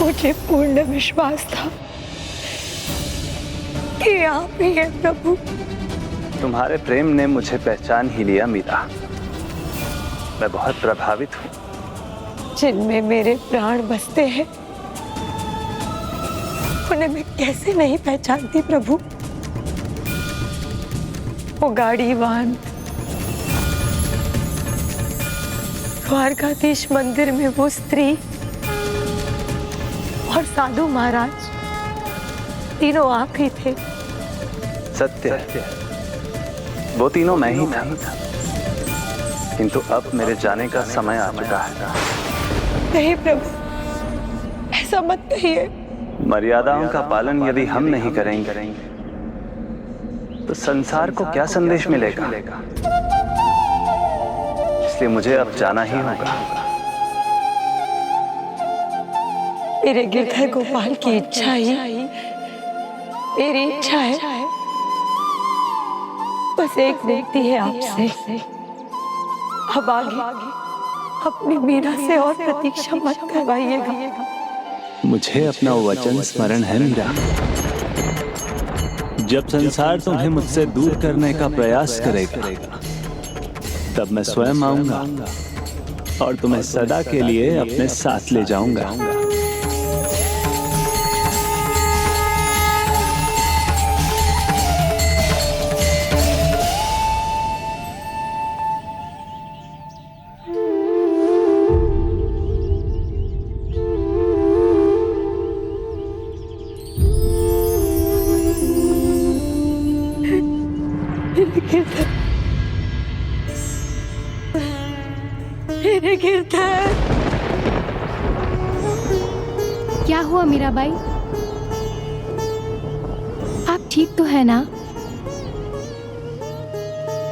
मुझे पूर्ण विश्वास था कि आप ही हैं प्रभु। तुम्हारे प्रेम ने मुझे पहचान ही लिया मीरा। मैं बहुत प्रभावित हूँ। जिनमें मेरे प्राण बसते हैं उन्हें मैं कैसे नहीं पहचानती प्रभु। वो गाड़ीवान, द्वारकाधीश मंदिर में वो स्त्री और साधु महाराज, तीनों आप ही थे। सत्य है, वो तीनों मैं ही था। किंतु अब मेरे जाने का समय आ चुका है। नहीं प्रभु, ऐसा मत कहिए। मर्यादाओं का पालन यदि हम नहीं करेंगे तो संसार को क्या संदेश मिलेगा? इसलिए मुझे अब जाना ही होगा। मेरे गिरधर गोपाल की इच्छा ही मेरी इच्छा है। बस एक विनती है आपसे, अब आगे अपनी मीरा से और प्रतीक्षा मत करवाइएगा। मुझे अपना वचन स्मरण है मीरा। जब संसार तुम्हें मुझसे दूर करने का प्रयास करेगा तब मैं स्वयं आऊंगा और तुम्हें सदा के लिए अपने साथ ले जाऊंगा। मेरे गिरधर। क्या हुआ मीराबाई? आप ठीक तो है ना?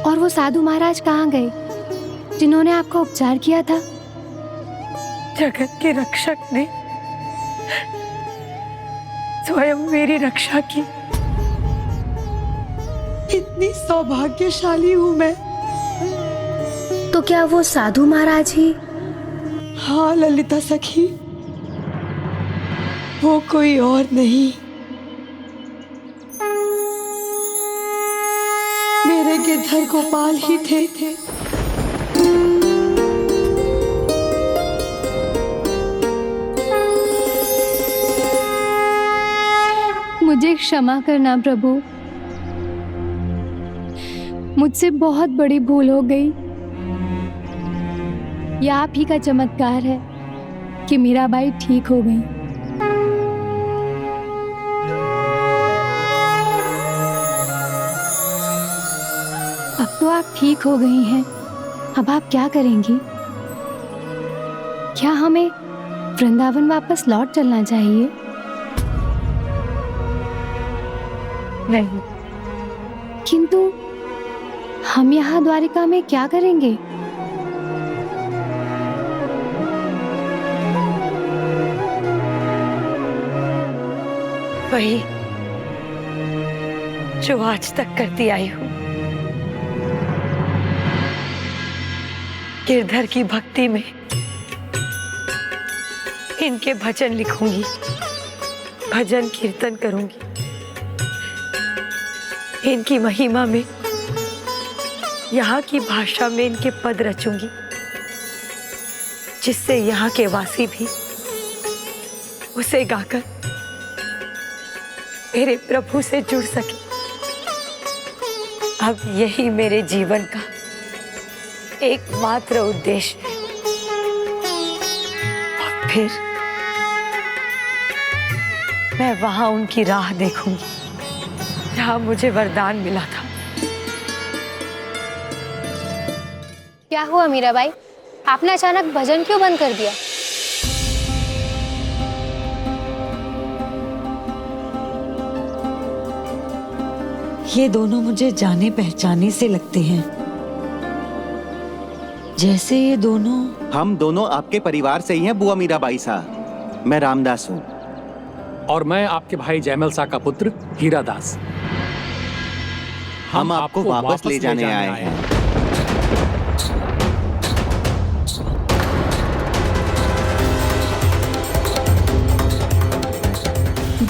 और वो साधु महाराज कहाँ गए जिन्होंने आपका उपचार किया था? जगत के रक्षक ने स्वयं मेरी रक्षा की। इतनी सौभाग्यशाली हूं मैं। तो क्या वो साधु महाराज ही? हाँ ललिता सखी, वो कोई और नहीं, मेरे गिरधर गोपाल ही थे। मुझे क्षमा करना प्रभु, मुझसे बहुत बड़ी भूल हो गई। यह आप ही का चमत्कार है कि मीराबाई ठीक हो गई। अब तो आप ठीक हो गई हैं। अब आप क्या करेंगी? क्या हमें वृंदावन वापस लौट चलना चाहिए? नहीं। किंतु हम यहाँ द्वारिका में क्या करेंगे? वही जो आज तक करती आई हूं। गिरधर की भक्ति में इनके भजन लिखूंगी, भजन कीर्तन करूंगी, इनकी महिमा में यहाँ की भाषा में इनके पद रचूंगी, जिससे यहाँ के वासी भी उसे गाकर मेरे प्रभु से जुड़ सके। अब यही मेरे जीवन का एकमात्र उद्देश्य है। और फिर मैं वहां उनकी राह देखूंगी जहां मुझे वरदान मिला था। क्या हुआ मीराबाई, आपने अचानक भजन क्यों बंद कर दिया? ये दोनों मुझे जाने पहचाने से लगते हैं, जैसे ये दोनों। हम दोनों आपके परिवार से ही हैं बुआ मीराबाई साहब। मैं रामदास हूँ। और मैं आपके भाई जयमल सा का पुत्र हीरादास। हम आपको वापस ले जाने आए हैं।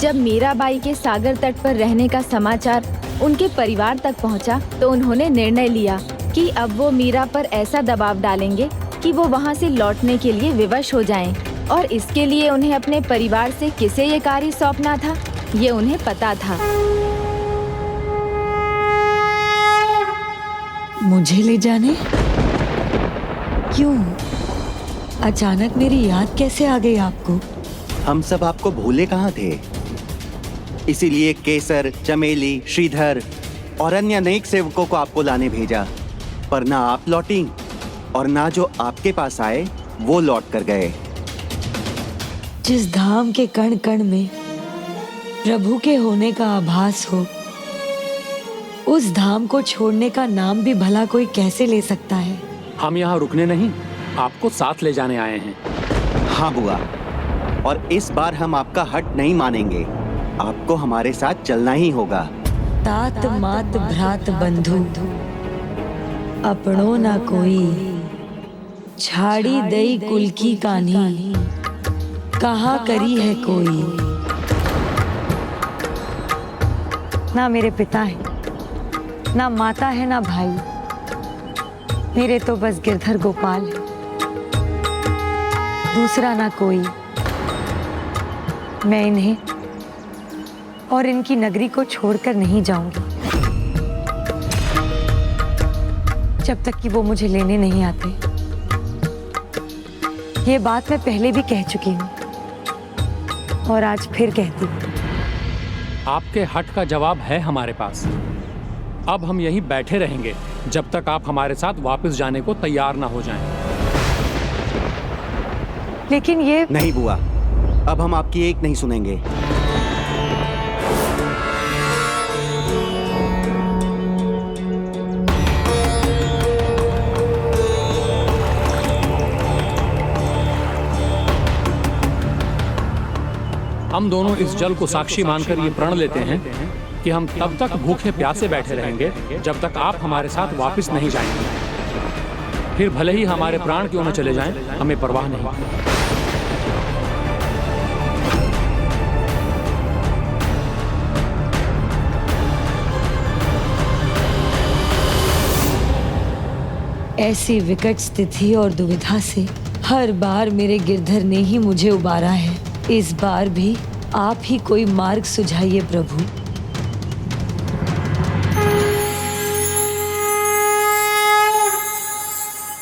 जब मीराबाई के सागर तट पर रहने का समाचार उनके परिवार तक पहुंचा, तो उन्होंने निर्णय लिया कि अब वो मीरा पर ऐसा दबाव डालेंगे कि वो वहां से लौटने के लिए विवश हो जाएं। और इसके लिए उन्हें अपने परिवार से किसे ये कार्य सौंपना था, ये उन्हें पता था। मुझे ले जाने? क्यों? अचानक मेरी याद कैसे आ गई आपको? हम सब आपको भूले कहाँ थे, इसीलिए केसर, चमेली, श्रीधर और अन्य अनेक सेवकों को आपको लाने भेजा, पर ना आप लौटी और ना जो आपके पास आए वो लौट कर गए। जिस धाम के कण कण में प्रभु के होने का आभास हो, उस धाम को छोड़ने का नाम भी भला कोई कैसे ले सकता है? हम यहाँ रुकने नहीं, आपको साथ ले जाने आए हैं। हाँ बुआ, और इस बार हम आपका हट नहीं मानेंगे, आपको हमारे साथ चलना ही होगा। तात मात भ्रात बंधु अपनों ना कोई, छाड़ी दई कुल की कान्ही कहाँ करी है कोई। ना मेरे पिता है, ना माता है, ना भाई, मेरे तो बस गिरधर गोपाल है, दूसरा ना कोई। मैं इन्हें और इनकी नगरी को छोड़कर नहीं जाऊंगी जब तक कि वो मुझे लेने नहीं आते। ये बात मैं पहले भी कह चुकी हूँ और आज फिर कहती हूँ। आपके हट का जवाब है हमारे पास। अब हम यहीं बैठे रहेंगे जब तक आप हमारे साथ वापस जाने को तैयार ना हो जाएं। लेकिन ये नहीं बुआ, अब हम आपकी एक नहीं सुनेंगे। हम दोनों इस जल को साक्षी मानकर ये प्रण लेते हैं कि हम तब तक भूखे प्यासे बैठे रहेंगे जब तक आप हमारे साथ वापस नहीं जाएंगे। फिर भले ही हमारे प्राण क्यों न चले जाएं, हमें परवाह नहीं। ऐसी विकट स्थिति और दुविधा से हर बार मेरे गिरधर ने ही मुझे उबारा है। इस बार भी आप ही कोई मार्ग सुझाइए प्रभु।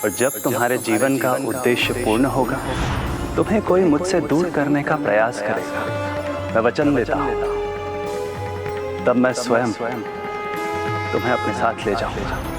और जब तुम्हारे जीवन का उद्देश्य पूर्ण होगा, तुम्हें कोई मुझसे दूर करने का प्रयास करेगा, मैं वचन देता हूं, तब मैं स्वयं तुम्हें अपने साथ ले जाऊंगा।